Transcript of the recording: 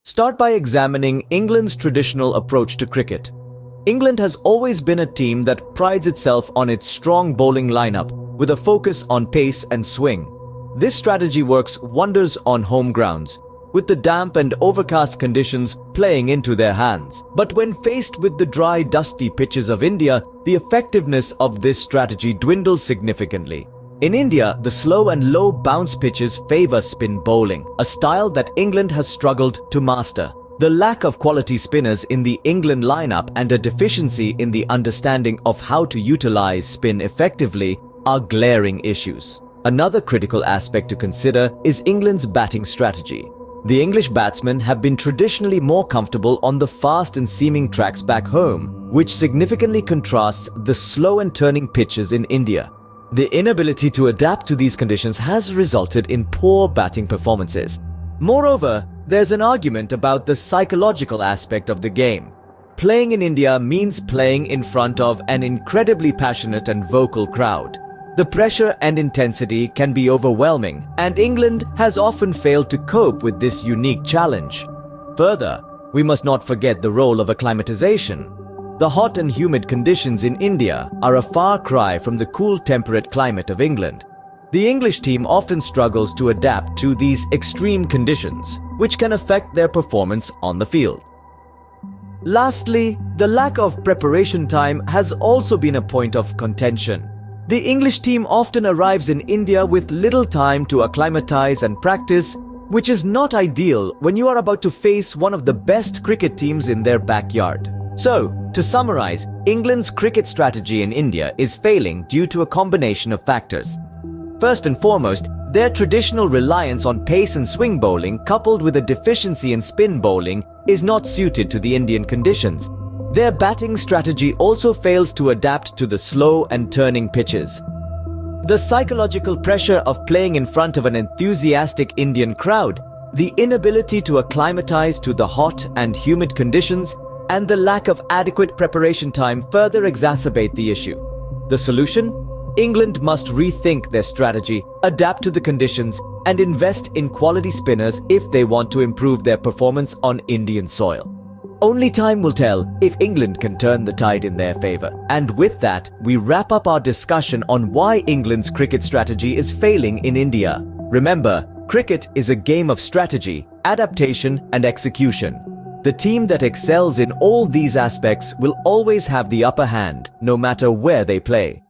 Start by examining England's traditional approach to cricket. England has always been a team that prides itself on its strong bowling lineup with a focus on pace and swing. This strategy works wonders on home grounds, with the damp and overcast conditions playing into their hands. But when faced with the dry, dusty pitches of India, the effectiveness of this strategy dwindles significantly. In India, the slow and low bounce pitches favor spin bowling, a style that England has struggled to master. The lack of quality spinners in the England lineup and a deficiency in the understanding of how to utilize spin effectively are glaring issues. Another critical aspect to consider is England's batting strategy. The English batsmen have been traditionally more comfortable on the fast and seaming tracks back home, which significantly contrasts the slow and turning pitches in India. The inability to adapt to these conditions has resulted in poor batting performances. Moreover, there's an argument about the psychological aspect of the game. Playing in India means playing in front of an incredibly passionate and vocal crowd. The pressure and intensity can be overwhelming, and England has often failed to cope with this unique challenge. Further, we must not forget the role of acclimatization. The hot and humid conditions in India are a far cry from the cool temperate climate of England. The English team often struggles to adapt to these extreme conditions, which can affect their performance on the field. Lastly, the lack of preparation time has also been a point of contention. The English team often arrives in India with little time to acclimatize and practice, which is not ideal when you are about to face one of the best cricket teams in their backyard. So, to summarize, England's cricket strategy in India is failing due to a combination of factors. First and foremost, their traditional reliance on pace and swing bowling coupled with a deficiency in spin bowling is not suited to the Indian conditions. Their batting strategy also fails to adapt to the slow and turning pitches. The psychological pressure of playing in front of an enthusiastic Indian crowd, the inability to acclimatize to the hot and humid conditions, and the lack of adequate preparation time further exacerbate the issue. The solution? England must rethink their strategy, adapt to the conditions, and invest in quality spinners if they want to improve their performance on Indian soil. Only time will tell if England can turn the tide in their favor. And with that, we wrap up our discussion on why England's cricket strategy is failing in India. Remember, cricket is a game of strategy, adaptation, and execution. The team that excels in all these aspects will always have the upper hand, no matter where they play.